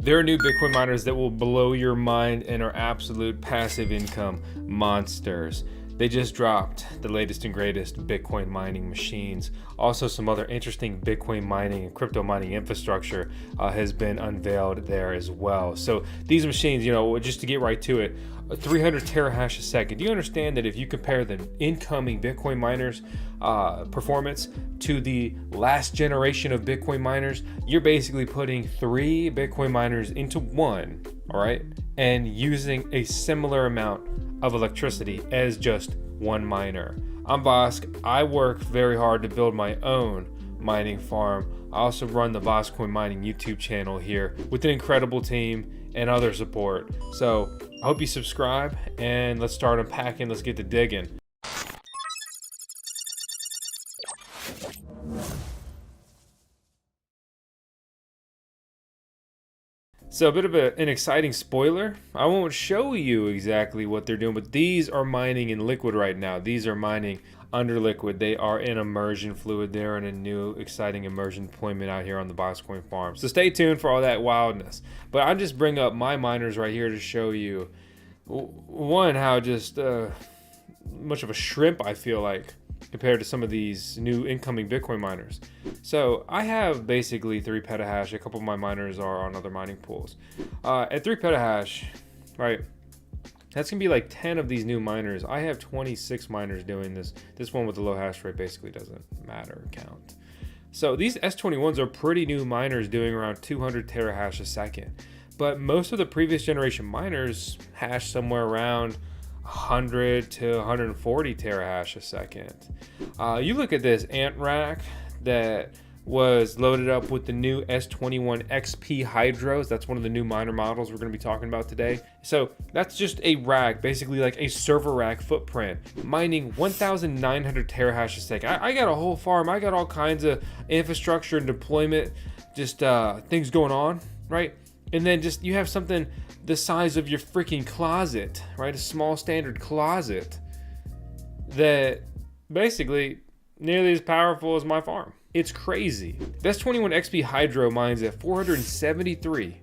There are new Bitcoin miners that will blow your mind and are absolute passive income monsters. They just dropped the latest and greatest Bitcoin mining machines. Also, some other interesting Bitcoin mining and crypto mining infrastructure has been unveiled there as well. So these machines, just to get right to it, 300 terahash a second. Do you understand that if you compare the incoming Bitcoin miners performance to the last generation of Bitcoin miners, you're basically putting 3 Bitcoin miners into one, all right, and using a similar amount of electricity as just one miner. I'm Vosk. I work very hard to build my own mining farm. I also run the VoskCoin mining YouTube channel here with an incredible team and other support. So I hope you subscribe and let's start unpacking. Let's get to digging. So a bit of an exciting spoiler. I won't show you exactly what they're doing, but these are mining in liquid right now. These are mining under liquid. They are in immersion fluid. They're in a new exciting immersion deployment out here on the VoskCoin farm. So stay tuned for all that wildness. But I'll just bring up my miners right here to show you, one, how just much of a shrimp I feel like compared to some of these new incoming Bitcoin miners. So I have basically 3 petahash. A couple of my miners are on other mining pools. At 3 petahash, right, that's gonna be like 10 of these new miners. I have 26 miners doing this. This one with the low hash rate basically doesn't matter count. So these S21s are pretty new miners doing around 200 terahash a second. But most of the previous generation miners hash somewhere around 100 to 140 terahash a second. You look at this ant rack that was loaded up with the new S21 XP Hydros. That's one of the new miner models we're going to be talking about today. So that's just a rack, basically like a server rack footprint, mining 1,900 terahash a second. I got a whole farm. I got all kinds of infrastructure and deployment, just things going on, right? And then just you have something the size of your freaking closet, right? A small standard closet that basically nearly as powerful as my farm. It's crazy. The S21 XP Hydro mines at 473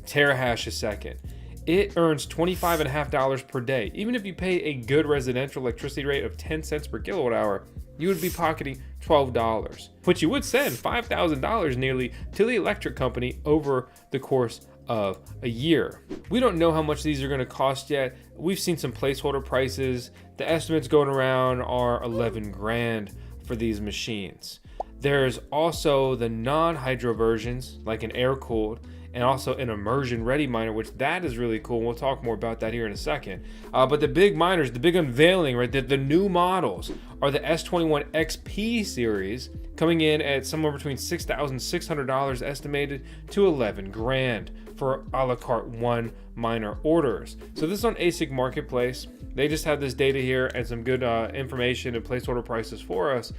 terahash a second. It earns $25.50 per day. Even if you pay a good residential electricity rate of 10 cents per kilowatt hour, you would be pocketing $12, which you would send $5,000 nearly to the electric company over the course of a year. We don't know how much these are going to cost yet. We've seen some placeholder prices. The estimates going around are 11 grand for these machines. There's also the non-hydro versions, like an air-cooled, and also an immersion ready miner, which that is really cool. We'll talk more about that here in a second. But the big miners, the big unveiling, right? The new models are the S21 XP series, coming in at somewhere between $6,600 estimated to 11 grand for a la carte one miner orders. So this is on ASIC Marketplace. They just have this data here and some good information and placeholder prices for us.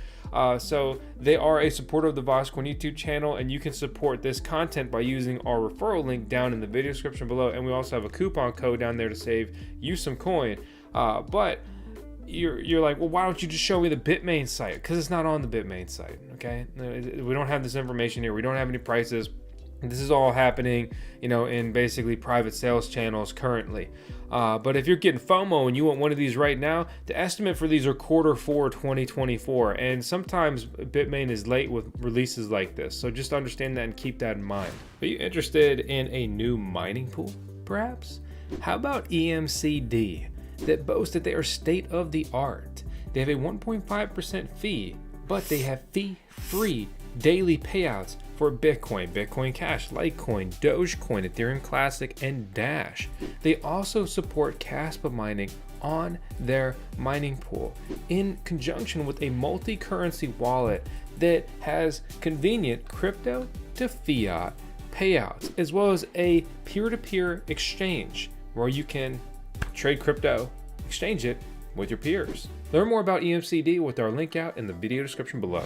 So they are a supporter of the VoskCoin YouTube channel, and you can support this content by using our referral link down in the video description below. And we also have a coupon code down there to save you some coin. But you're like, well, why don't you just show me the Bitmain site? Because it's not on the Bitmain site, okay? We don't have this information here. We don't have any prices. This is all happening, in basically private sales channels currently. But if you're getting FOMO and you want one of these right now, the estimate for these are Q4 2024. And sometimes Bitmain is late with releases like this. So just understand that and keep that in mind. Are you interested in a new mining pool, perhaps? How about EMCD, that boasts that they are state of the art? They have a 1.5% fee, but they have fee-free daily payouts for Bitcoin, Bitcoin Cash, Litecoin, Dogecoin, Ethereum Classic, and Dash. They also support Kaspa mining on their mining pool in conjunction with a multi-currency wallet that has convenient crypto to fiat payouts, as well as a peer-to-peer exchange where you can trade crypto, exchange it with your peers. Learn more about EMCD with our link out in the video description below.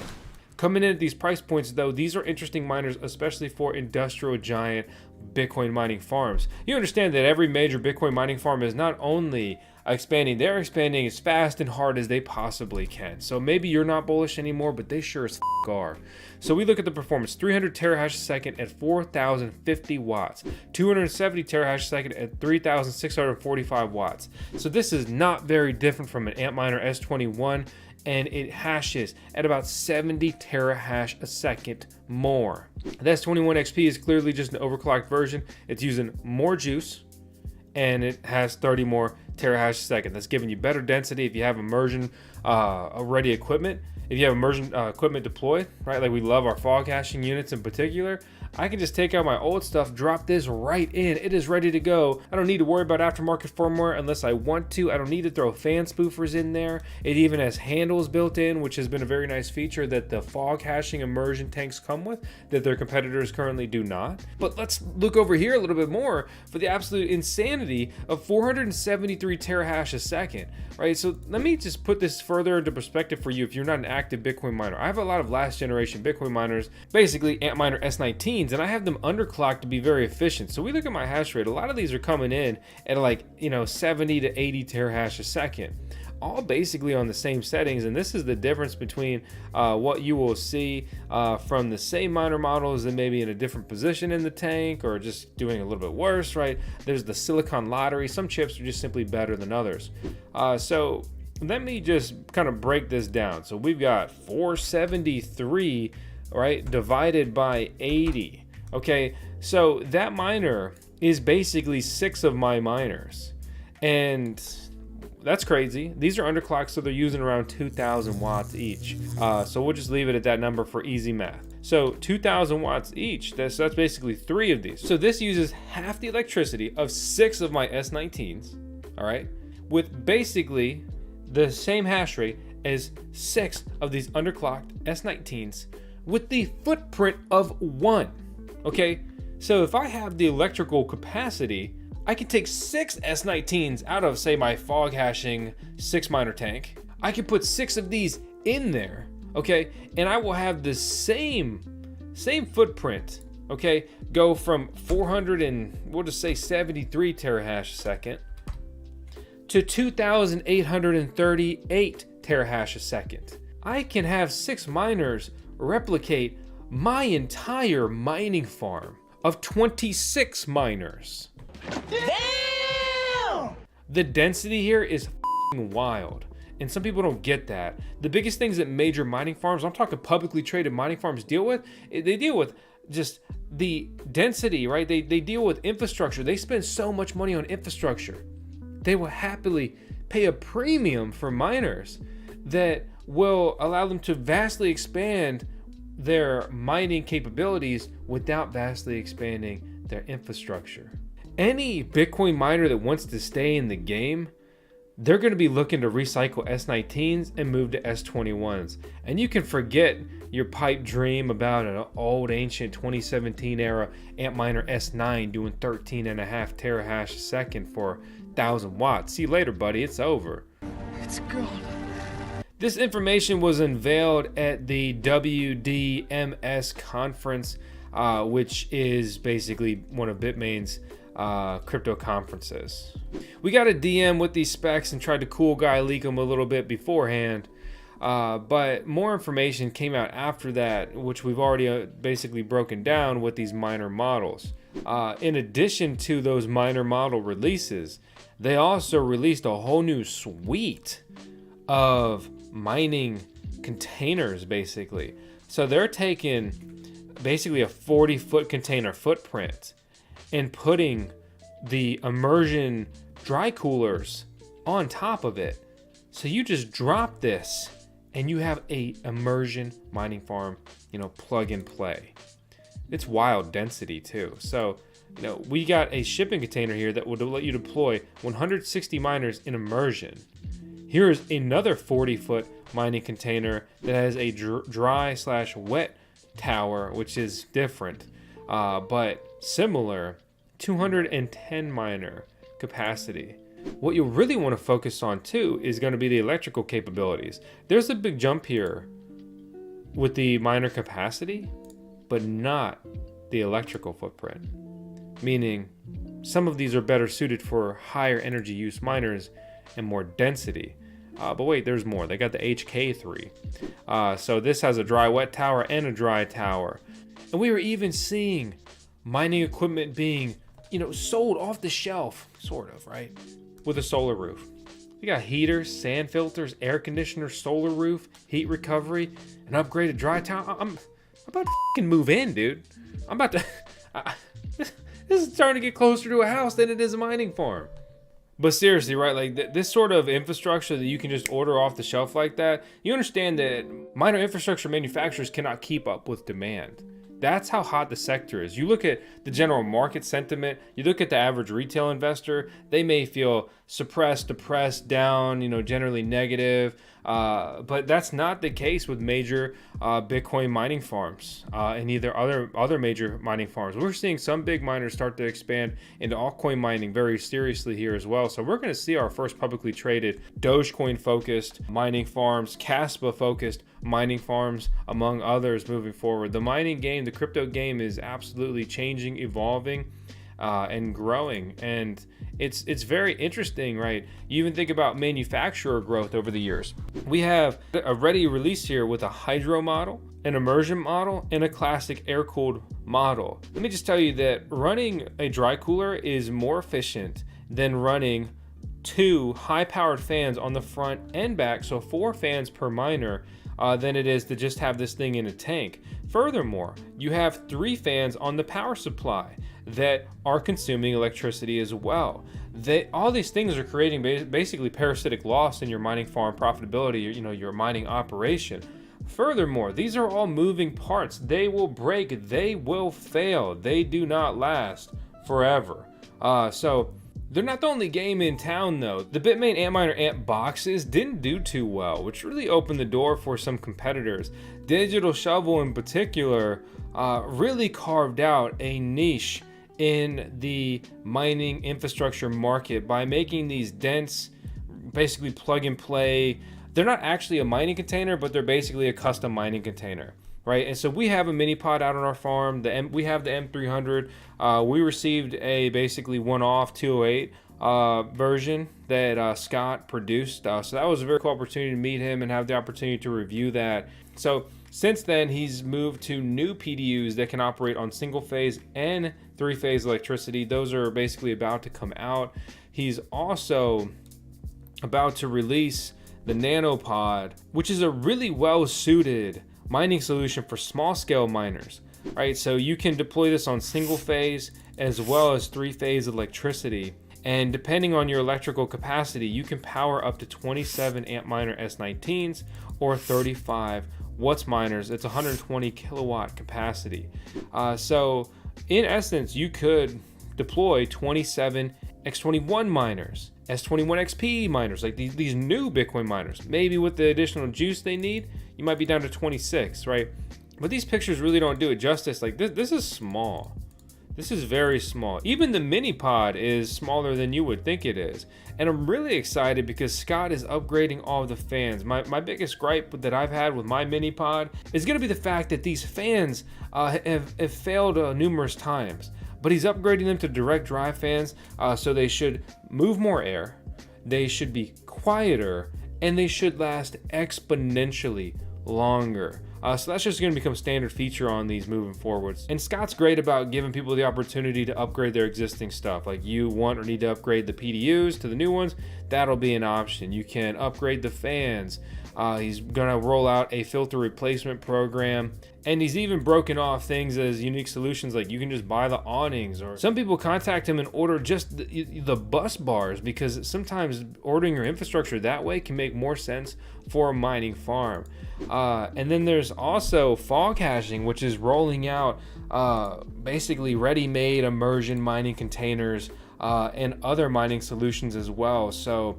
Coming in at these price points though, these are interesting miners, especially for industrial giant Bitcoin mining farms. You understand that every major Bitcoin mining farm is not only expanding, they're expanding as fast and hard as they possibly can. So maybe you're not bullish anymore, but they sure as are. So we look at the performance: 300 terahash a second at 4,050 watts, 270 terahash a second at 3,645 watts. So this is not very different from an Antminer S21, and it hashes at about 70 terahash a second more. The S21 XP is clearly just an overclocked version. It's using more juice, and it has 30 more terahash a second. That's giving you better density if you have immersion ready equipment. If you have immersion equipment deployed, right? Like we love our fog hashing units in particular. I can just take out my old stuff, drop this right in. It is ready to go. I don't need to worry about aftermarket firmware unless I want to. I don't need to throw fan spoofers in there. It even has handles built in, which has been a very nice feature that the fog hashing immersion tanks come with that their competitors currently do not. But let's look over here a little bit more for the absolute insanity of 473 terahash a second, right? So let me just put this further into perspective for you if you're not an active Bitcoin miner. I have a lot of last generation Bitcoin miners, basically Antminer S19s, and I have them underclocked to be very efficient. So we look at my hash rate. A lot of these are coming in at like, 70 to 80 terahash a second, all basically on the same settings. And this is the difference between what you will see from the same miner models and maybe in a different position in the tank or just doing a little bit worse, right? There's the silicon lottery. Some chips are just simply better than others. So let me just kind of break this down. So we've got 473, right, divided by 80. Okay, so that miner is basically 6 of my miners, and that's crazy. These are underclocked, so they're using around 2,000 watts each. So we'll just leave it at that number for easy math. So 2,000 watts each, that's basically 3 of these. So this uses half the electricity of 6 of my S19s, all right, with basically the same hash rate as 6 of these underclocked S19s with the footprint of 1. Okay, so if I have the electrical capacity, I can take 6 S19s out of, say, my fog hashing 6 miner tank. I can put 6 of these in there, okay, and I will have the same footprint, okay, go from 400 and we'll just say 73 terahash a second to 2,838 terahash a second. I can have 6 miners replicate my entire mining farm of 26 miners. Damn! The density here is wild, and some people don't get that. The biggest things that major mining farms, I'm talking publicly traded mining farms, deal with, they deal with just the density, right? They deal with infrastructure. They spend so much money on infrastructure. They will happily pay a premium for miners that will allow them to vastly expand their mining capabilities without vastly expanding their infrastructure. Any Bitcoin miner that wants to stay in the game, they're going to be looking to recycle S19s and move to S21s. And you can forget your pipe dream about an old ancient 2017 era Antminer S9 doing 13.5 terahash a second for 1,000 watts. See you later, buddy. It's over. It's gone. This information was unveiled at the WDMS conference, which is basically one of Bitmain's crypto conferences. We got a DM with these specs and tried to cool guy leak them a little bit beforehand, but more information came out after that, which we've already basically broken down with these miner models. In addition to those miner model releases, they also released a whole new suite of mining containers, basically. So they're taking basically a 40-foot container footprint and putting the immersion dry coolers on top of it. So you just drop this and you have a immersion mining farm, plug and play. It's wild density too. So, we got a shipping container here that will let you deploy 160 miners in immersion. Here's another 40-foot mining container that has a dry/wet tower, which is different, but similar, 210 miner capacity. What you'll really want to focus on too is going to be the electrical capabilities. There's a big jump here with the miner capacity, but not the electrical footprint. Meaning, some of these are better suited for higher energy use miners and more density. But wait, there's more. They got the HK3. So this has a dry wet tower and a dry tower. And we were even seeing mining equipment being, sold off the shelf, sort of, right? With a solar roof. We got heaters, sand filters, air conditioners, solar roof, heat recovery, an upgraded dry tower. I'm about to fucking move in, dude. I'm about to... This is starting to get closer to a house than it is a mining farm. But seriously, right, like this sort of infrastructure that you can just order off the shelf like that, you understand that miner infrastructure manufacturers cannot keep up with demand. That's how hot the sector is. You look at the general market sentiment, you look at the average retail investor, they may feel suppressed, depressed, down, generally negative. But that's not the case with major Bitcoin mining farms and either other major mining farms. We're seeing some big miners start to expand into altcoin mining very seriously here as well. So we're going to see our first publicly traded Dogecoin focused mining farms, Caspa focused mining farms, among others moving forward. The mining game, the crypto game is absolutely changing, evolving, and growing. And it's very interesting, right? You even think about manufacturer growth over the years. We have a ready release here with a hydro model, an immersion model, and a classic air-cooled model. Let me just tell you that running a dry cooler is more efficient than running 2 high-powered fans on the front and back, so 4 fans per miner, than it is to just have this thing in a tank. Furthermore, you have 3 fans on the power supply that are consuming electricity as well. All these things are creating basically parasitic loss in your mining farm profitability, your mining operation. Furthermore, these are all moving parts. They will break, they will fail, they do not last forever. So they're not the only game in town though. The Bitmain Antminer Ant boxes didn't do too well, which really opened the door for some competitors. Digital Shovel in particular really carved out a niche in the mining infrastructure market by making these dense, basically plug and play. They're not actually a mining container, but they're basically a custom mining container, right? And so we have a mini pod out on our farm. We have the M300. We received a basically one-off 208 version that Scott produced. So that was a very cool opportunity to meet him and have the opportunity to review that. So since then, he's moved to new PDUs that can operate on single phase and 3-phase electricity. Those are basically about to come out. He's also about to release the Nanopod, which is a really well-suited mining solution for small-scale miners, right? So you can deploy this on single phase as well as 3-phase electricity. And depending on your electrical capacity, you can power up to 27 Antminer S19s or 35 Watts miners. It's 120 kilowatt capacity. So in essence, you could deploy 27 X21 miners, S21 XP miners, like these new Bitcoin miners. Maybe with the additional juice they need, you might be down to 26, right? But these pictures really don't do it justice. Like this is small. This is very small. Even the mini pod is smaller than you would think it is. And I'm really excited because Scott is upgrading all of the fans. My biggest gripe that I've had with my mini pod is going to be the fact that these fans have failed numerous times. But he's upgrading them to direct drive fans, so they should move more air, they should be quieter, and they should last exponentially longer. So that's just going to become standard feature on these moving forwards. And Scott's great about giving people the opportunity to upgrade their existing stuff. Like you want or need to upgrade the PDUs to the new ones, that'll be an option. You can upgrade the fans. He's going to roll out a filter replacement program. And he's even broken off things as unique solutions, like you can just buy the awnings, or some people contact him and order just the bus bars, because sometimes ordering your infrastructure that way can make more sense for a mining farm. And then there's also fog hashing, which is rolling out basically ready-made immersion mining containers and other mining solutions as well. So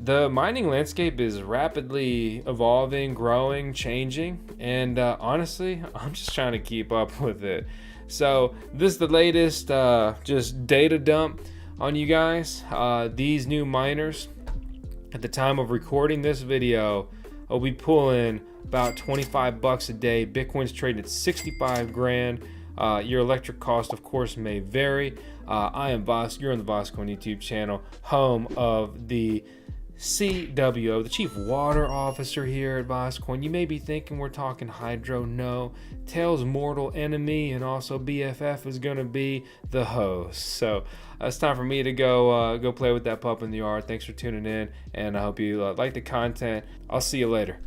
the mining landscape is rapidly evolving, growing, changing, and honestly, I'm just trying to keep up with it. So this is the latest just data dump on you guys. These new miners, at the time of recording this video, will be pulling about 25 bucks a day. Bitcoin's trading at 65 grand. Your electric cost, of course, may vary. I am Vosk. You're on the VoskCoin YouTube channel, home of the CWO, the Chief Water Officer here at VoskCoin. You may be thinking we're talking hydro. No, Tails' mortal enemy and also BFF is going to be the host. So it's time for me to go play with that pup in the yard. Thanks for tuning in, and I hope you like the content. I'll see you later.